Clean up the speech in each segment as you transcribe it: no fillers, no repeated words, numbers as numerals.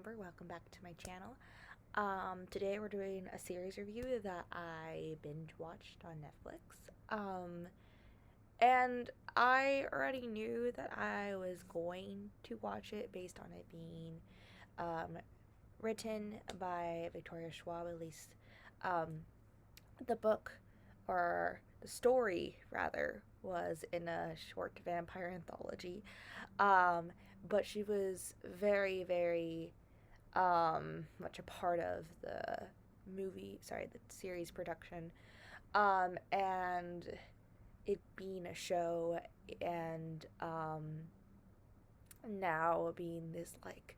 Amber. Welcome back to my channel. Today we're doing a series review that I binge watched on Netflix. And I already knew that I was going to watch it based on it being um, written by Victoria Schwab, at least um, the book, or the story rather, was in a short vampire anthology. Um, but she was very, very much a part of the series production. And it being a show and now being this like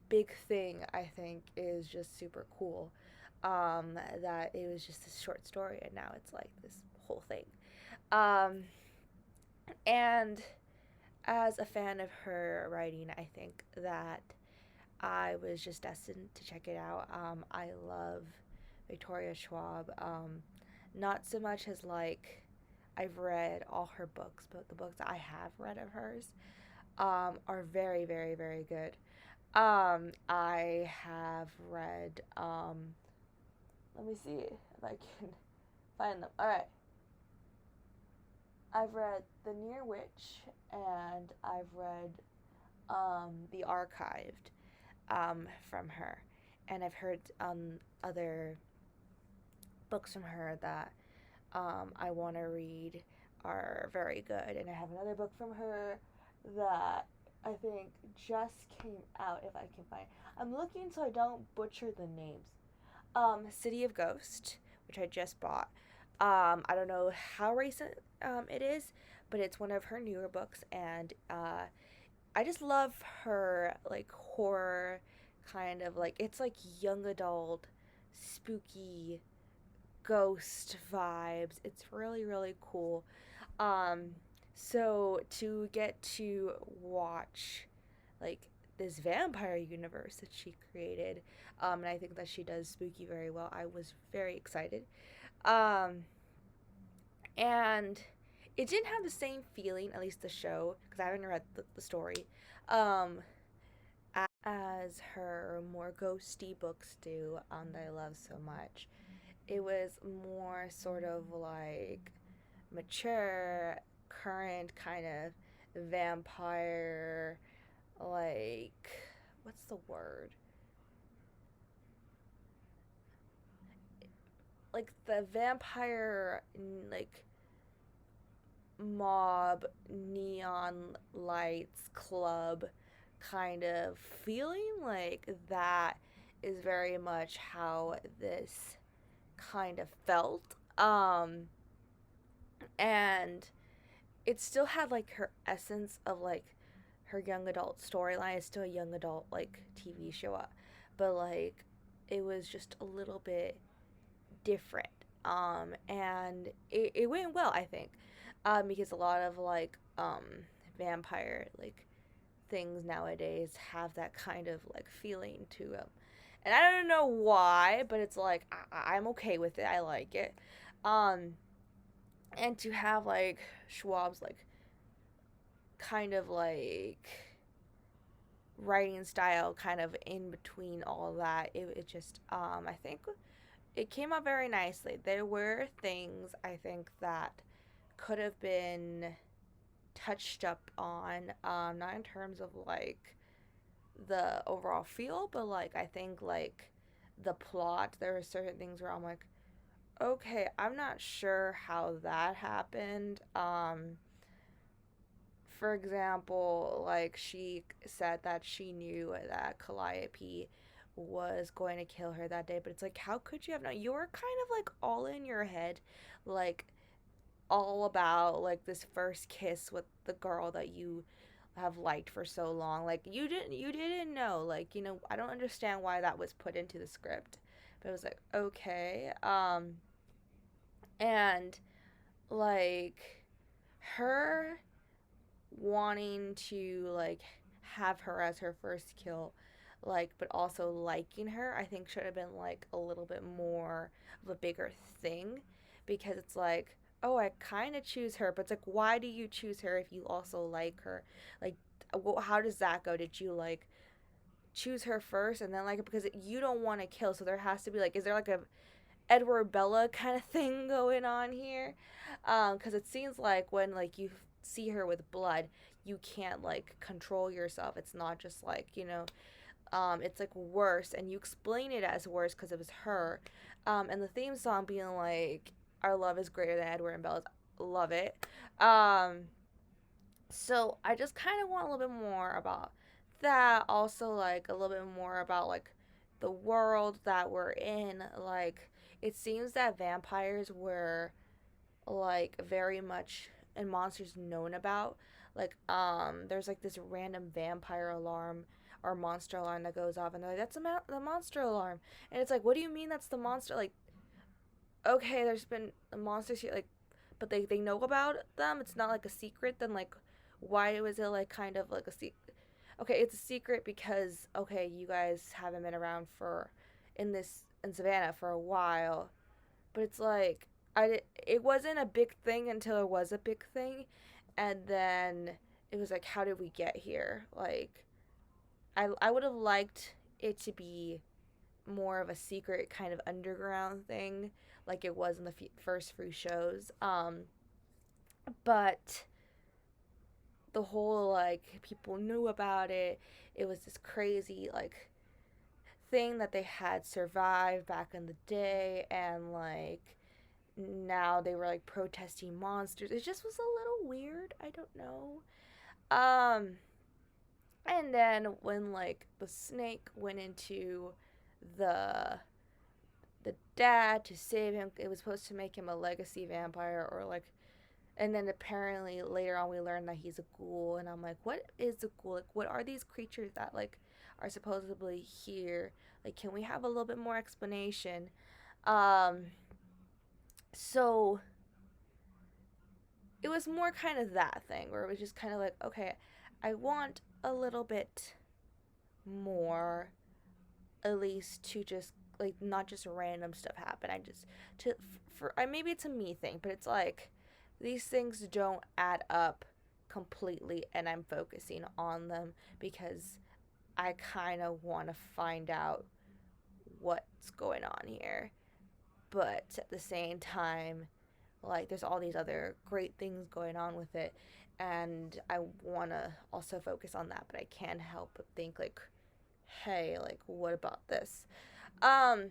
big thing, I think is just super cool. That it was just this short story and now it's like this whole thing. Um, and as a fan of her writing, I think that I was just destined to check it out. I love Victoria Schwab. Not so much as like I've read all her books, but the books I have read of hers are very, very, very good. I have read, let me see if I can find them. All right. I've read The Near Witch and I've read The Archived from her. And I've heard other books from her that I want to read are very good. And I have another book from her that I think just came out, if I can find. I'm looking so I don't butcher the names. City of Ghost, which I just bought. I don't know how recent it is, but it's one of her newer books, and I just love her like horror kind of like it's like young adult, spooky ghost vibes. It's really, really cool. Um, so to get to watch like this vampire universe that she created, and I think that she does spooky very well. I was very excited. Um, and it didn't have the same feeling, at least the show, because I haven't read the story, um, as her more ghosty books do, that I love so much. It was more sort of like mature, current kind of vampire, like, what's the word? Like the vampire, like, mob, neon lights, club kind of feeling. Like, that is very much how this kind of felt. And it still had like her essence of like her young adult storyline. It's still a young adult like TV show, but like it was just a little bit different. And it went well, I think, because a lot of like vampire like things nowadays have that kind of like feeling to them, and I don't know why, but it's like I'm okay with it. I like it. Um, and to have like Schwab's like kind of like writing style kind of in between all of that, it just I think it came out very nicely. There were things I think that could have been touched up on, not in terms of like the overall feel, but like I think like the plot, there were certain things where I'm like, okay, I'm not sure how that happened. For example, like she said that she knew that Calliope was going to kill her that day, but it's like, how could you have known? You're kind of like all in your head, like all about like this first kiss with the girl that you have liked for so long. Like you didn't know. Like, I don't understand why that was put into the script. But it was like, okay. And like her wanting to like have her as her first kill, like, but also liking her, I think should have been like a little bit more of a bigger thing, because it's like, oh, I kind of choose her, but it's like, why do you choose her if you also like her? Like, how does that go? Did you like choose her first, and then like because you don't want to kill, so there has to be like, is there like a Edward Bella kind of thing going on here? Because it seems like when like you see her with blood, you can't like control yourself. It's not just like, it's like worse, and you explain it as worse because it was her. And the theme song being like, "Our love is greater than Edward and Bella's." Love it. Um, so I just kind of want a little bit more about that. Also, like a little bit more about like the world that we're in. Like it seems that vampires were like very much and monsters known about. Like there's like this random vampire alarm or monster alarm that goes off, and they're like, "That's the monster alarm," and it's like, what do you mean that's the monster? Like, okay, there's been monsters here, like, but they know about them. It's not like a secret. Then like, why was it like kind of like a secret? Okay, it's a secret because okay, you guys haven't been around for in Savannah for a while, but it's like it wasn't a big thing until it was a big thing, and then it was like, how did we get here? Like, I would have liked it to be more of a secret kind of underground thing, like it was in the first few shows. But the whole like people knew about it. It was this crazy like thing that they had survived back in the day, and like now they were like protesting monsters. It just was a little weird. I don't know. Um, and then when like the snake went into the the dad to save him, it was supposed to make him a legacy vampire or like. And then apparently later on we learned that he's a ghoul, and I'm like, what is a ghoul? Like, what are these creatures that like are supposedly here? Like, can we have a little bit more explanation? Um, so it was more kind of that thing where it was just kind of like, okay, I want a little bit more, at least to just like not just random stuff happen. I just to for I maybe it's a me thing, but it's like these things don't add up completely, and I'm focusing on them because I kind of want to find out what's going on here. But at the same time, like there's all these other great things going on with it, and I want to also focus on that, but I can't help but think like, hey, like what about this? Um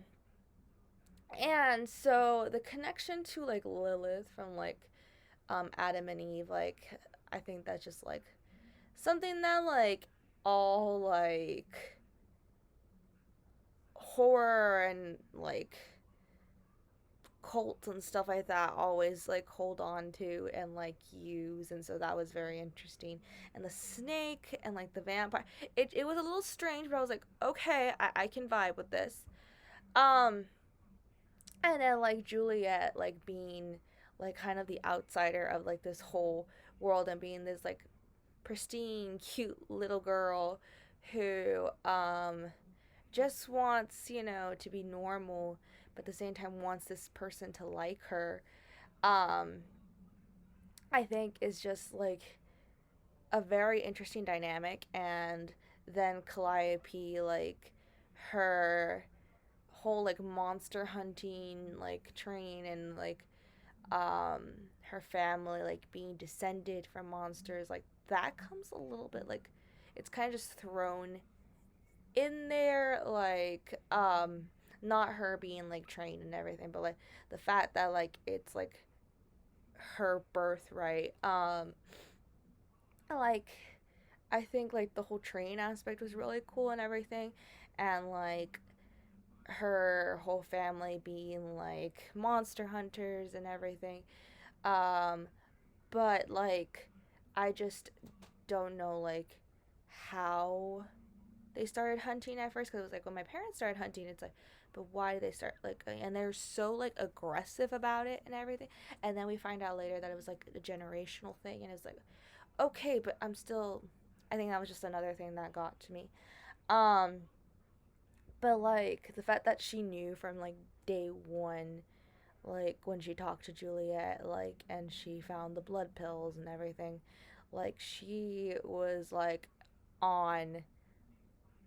and so the connection to like Lilith from like Adam and Eve, like I think that's just like something that like all like horror and like cults and stuff like that always like hold on to and like use, and so that was very interesting. And the snake and like the vampire, it was a little strange, but I was like, okay, I can vibe with this. um and then like Juliet like being like kind of the outsider of like this whole world and being this like pristine cute little girl who just wants, to be normal, but at the same time wants this person to like her. Um, I think is just like a very interesting dynamic. And then Calliope, like her whole like monster hunting like train, and like her family like being descended from monsters, like that comes a little bit like it's kind of just thrown in there, like not her being like trained and everything, but like the fact that like it's like her birthright. Like I think like the whole train aspect was really cool and everything, and like her whole family being like monster hunters and everything. um but like I just don't know like how they started hunting at first, because it was like when my parents started hunting, it's like, but why did they start like, and they're so like aggressive about it and everything. And then we find out later that it was like a generational thing, and it's like, okay, but I'm still, I think that was just another thing that got to me. um but like the fact that she knew from like day one, like when she talked to Juliet, like, and she found the blood pills and everything, like she was like on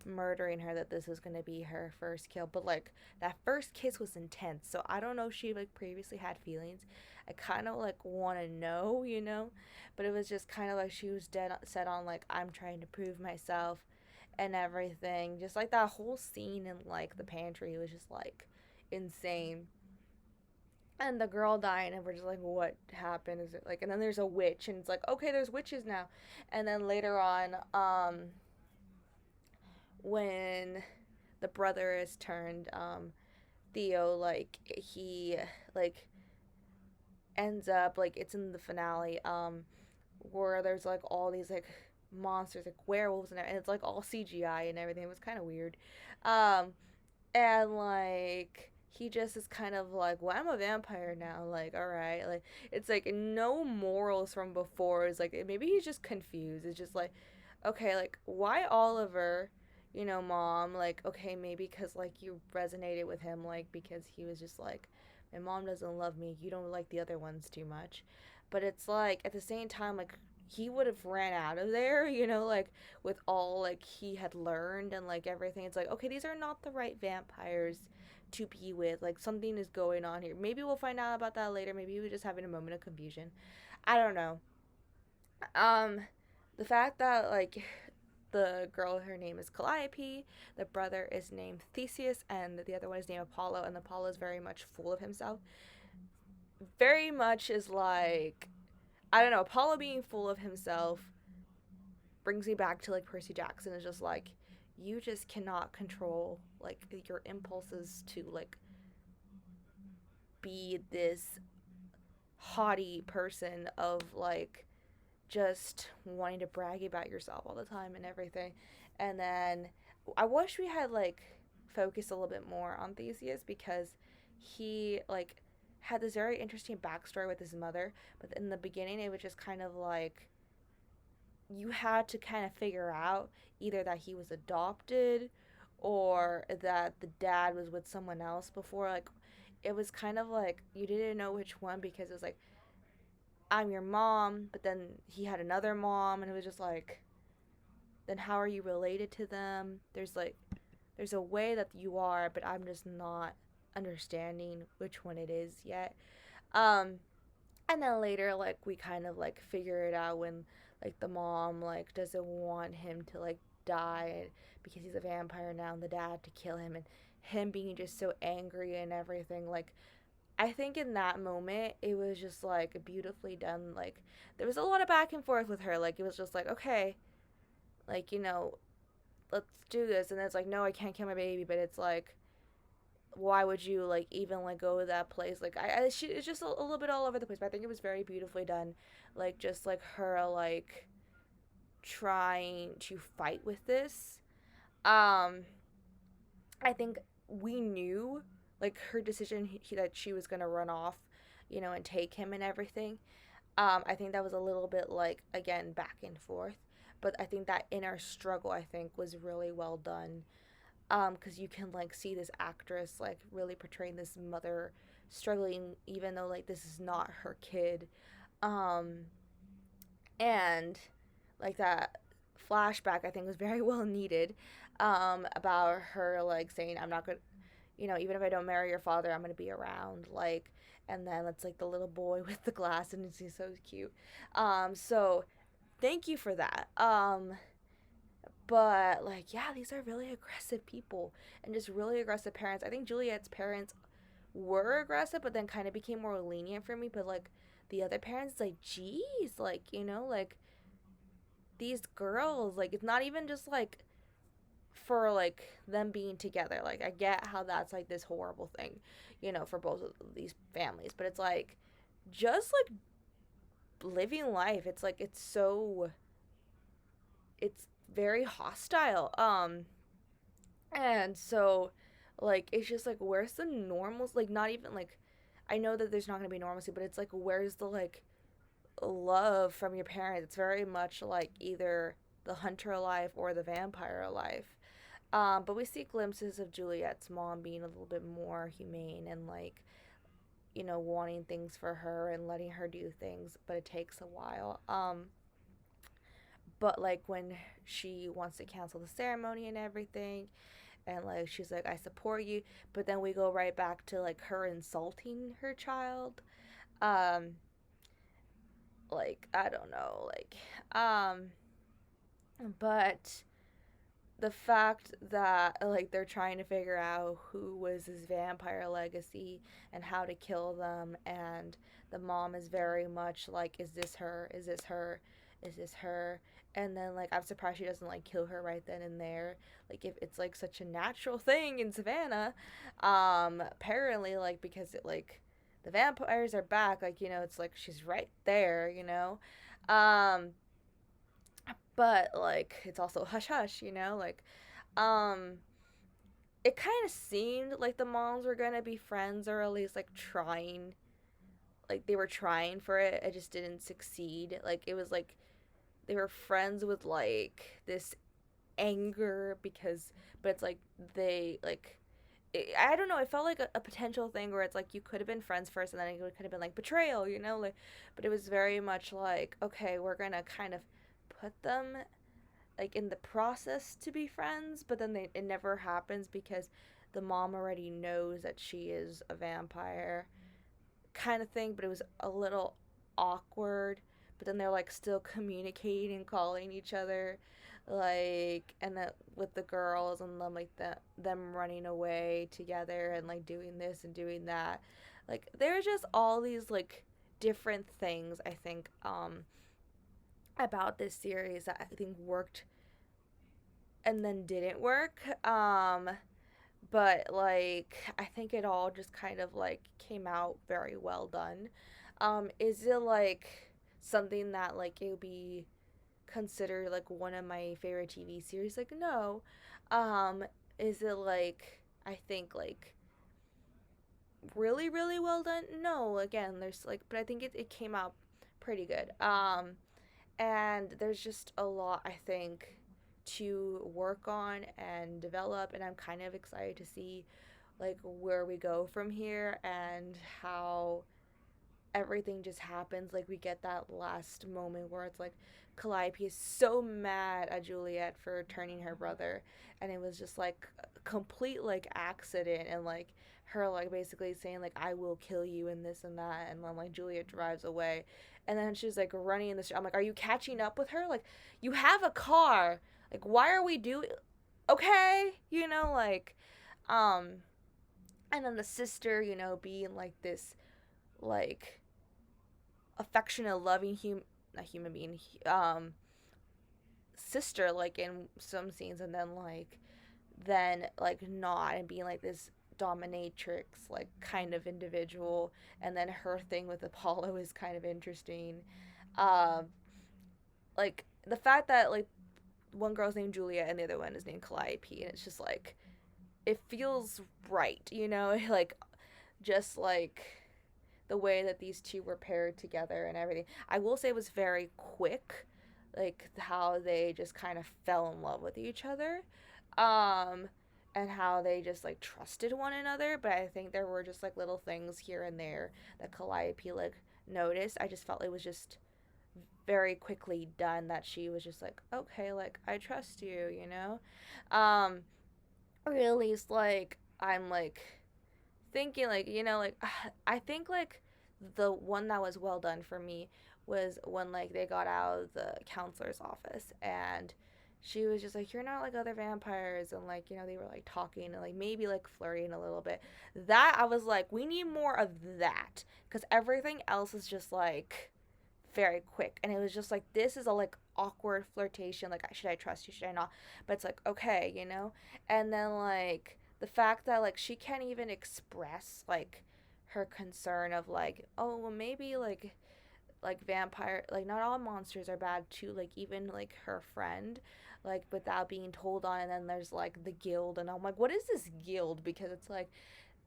murdering her, that this was going to be her first kill. But like that first kiss was intense, so I don't know if she like previously had feelings. I kind of like want to know, but it was just kind of like she was dead set on like, I'm trying to prove myself and everything. Just like that whole scene in like the pantry was just like insane. And the girl dying, and we're just like, what happened? Is it like, and then there's a witch, and it's like, okay, there's witches now. And then later on, when the brother is turned, Theo, like, he, like, ends up, like, it's in the finale, where there's, like, all these, like, monsters, like, werewolves, and it's, like, all CGI and everything. It was kind of weird. Um, and, like, he just is kind of like, well, I'm a vampire now. Like, all right. Like, it's, like, no morals from before. It's, like, maybe he's just confused. It's just, like, okay, like, why Oliver? Mom, like, okay, maybe because, like, you resonated with him, like, because he was just like, my mom doesn't love me. You don't like the other ones too much. But it's, like, at the same time, like, he would have ran out of there, like, with all, like, he had learned and, like, everything. It's like, okay, these are not the right vampires to be with. Like, something is going on here. Maybe we'll find out about that later. Maybe he was just having a moment of confusion. I don't know. Um, the fact that, like, the girl, her name is Calliope, the brother is named Theseus, and the other one is named Apollo, and Apollo is very much full of himself. Very much is like, I don't know, Apollo being full of himself brings me back to, like, Percy Jackson. Is just like, you just cannot control, like, your impulses to, like, be this haughty person of, like, just wanting to brag about yourself all the time and everything. And then I wish we had, like, focused a little bit more on Theseus, because he, like, had this very interesting backstory with his mother, but in the beginning it was just kind of like, you had to kind of figure out either that he was adopted or that the dad was with someone else before. Like, it was kind of like you didn't know which one, because it was like, I'm your mom, but then he had another mom, and it was just like, then how are you related to them? There's a way that you are, but I'm just not understanding which one it is yet. Um, and then later, like, we kind of like figure it out when, like, the mom, like, doesn't want him to, like, die because he's a vampire now, and the dad to kill him, and him being just so angry and everything. Like, I think in that moment it was just like beautifully done. Like, there was a lot of back and forth with her. Like, it was just like, okay, like, let's do this, and it's like, no, I can't kill my baby, but it's like, why would you, like, even, like, go to that place? Like, it's just a little bit all over the place, but I think it was very beautifully done. Like, just like her, like, trying to fight with this. um I think we knew, like, her decision, that she was gonna run off, and take him and everything. I think that was a little bit, like, again, back and forth, but I think that inner struggle, I think, was really well done. Because you can, like, see this actress, like, really portraying this mother struggling, even though, like, this is not her kid. Um, and, like, that flashback, I think, was very well needed. About her, like, saying, I'm not gonna, even if I don't marry your father, I'm gonna be around, like, and then it's like the little boy with the glass, and he's so cute. So thank you for that. But, like, yeah, these are really aggressive people, and just really aggressive parents. I think Juliet's parents were aggressive, but then kind of became more lenient for me. But, like, the other parents, like, geez, like, like, these girls, like, it's not even just like for, like, them being together. Like, I get how that's, like, this horrible thing, for both of these families, but it's like, just, like, living life. It's like, it's very hostile. And so, like, it's just like, where's the normals? Like, not even like, I know that there's not gonna be normalcy, but it's like, where's the, like, love from your parents? It's very much like either the hunter life or the vampire life. But we see glimpses of Juliet's mom being a little bit more humane and, like, wanting things for her and letting her do things, but it takes a while. but like when she wants to cancel the ceremony and everything, and like she's like, I support you, but then we go right back to like her insulting her child. um like I don't know, like um but the fact that like they're trying to figure out who was his vampire legacy and how to kill them, and the mom is very much like, is this her, is this her, is this her, and then like I'm surprised she doesn't like kill her right then and there, like if it's like such a natural thing in Savannah. Apparently, like because it like the vampires are back, like it's like she's right there, um but like it's also hush hush, like um it kind of seemed like the moms were gonna be friends, or at least like trying, like they were trying for it. It just didn't succeed. Like it was like they were friends with like this anger, because but it's like they like I don't know. It felt like a potential thing where it's like you could have been friends first, and then it could have been like betrayal, like. But it was very much like, okay, we're gonna kind of put them like in the process to be friends, but then it never happens because the mom already knows that she is a vampire, kind of thing. But it was a little awkward. But then they're like still communicating, calling each other, like, and that with the girls, and then like them running away together and like doing this and doing that. Like there's just all these like different things, I think, about this series that I think worked and then didn't work. But like I think it all just kind of like came out very well done. Is it like something that like it would be considered like one of my favorite TV series? Like no. Um, is it like I think like really really well done? No. Again, there's like, but I think it came out pretty good. And there's just a lot, I think, to work on and develop, and I'm kind of excited to see like where we go from here, and how everything just happens. Like we get that last moment where it's like Calliope is so mad at Juliet for turning her brother, and it was just like a complete like accident, and like her like basically saying like I will kill you and this and that, and then like Juliet drives away, and then she's like running in the street. I'm like, are you catching up with her? Like you have a car. Like why are we doing? Okay, like um, and then the sister, being like this like affectionate, loving not human being, sister, like in some scenes, and then like not, and being like this dominatrix like kind of individual, and then her thing with Apollo is kind of interesting. Um, like the fact that like one girl's named Julia and the other one is named Calliope, and it's just like it feels right, like just like the way that these two were paired together and everything. I will say it was very quick, like how they just kind of fell in love with each other, um, and how they just like trusted one another. But I think there were just like little things here and there that Calliope like noticed. I just felt it was just very quickly done, that she was just like, okay, like I trust you, um, or at least like I'm like thinking like like I think like the one that was well done for me was when like they got out of the counselor's office, and she was just like, you're not like other vampires, and like they were like talking and like maybe like flirting a little bit. That I was like, we need more of that, because everything else is just like very quick, and it was just like, this is a like awkward flirtation, like should I trust you, should I not? But it's like, okay, and then like the fact that like she can't even express like her concern of like, oh well, maybe like vampire, like not all monsters are bad too, like even like her friend, like without being told on. And then there's like the guild, and I'm like, what is this guild? Because it's like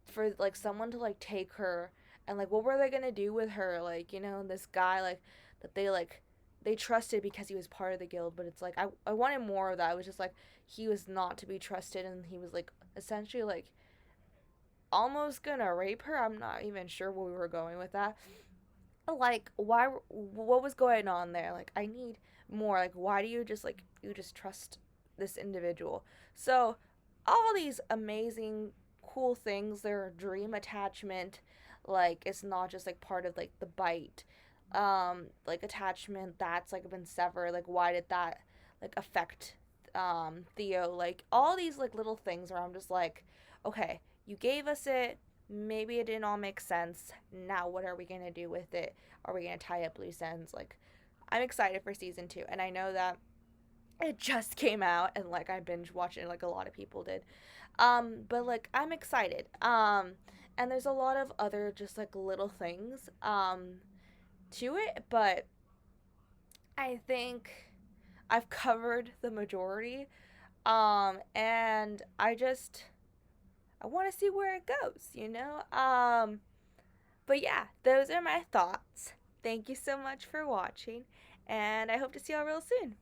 for like someone to like take her, and like what were they gonna do with her, like this guy like that they trusted because he was part of the guild. But it's like I wanted more of that. It was just like he was not to be trusted, and he was like essentially like almost gonna rape her. I'm not even sure where we were going with that. Like, why, what was going on there? Like, I need more. Like, why do you just, like, you just trust this individual? So all these amazing cool things, their dream attachment, like, it's not just like part of like the bite, like attachment that's like been severed. Like, why did that like affect Theo? Like, all these like little things where I'm just like, okay, you gave us it, maybe it didn't all make sense. Now what are we gonna do with it? Are we gonna tie up loose ends? Like, I'm excited for season 2, and I know that it just came out, and like I binge watched it like a lot of people did. But like I'm excited. And there's a lot of other just like little things to it, but I think I've covered the majority. And I want to see where it goes. But yeah, those are my thoughts. Thank you so much for watching, and I hope to see y'all real soon.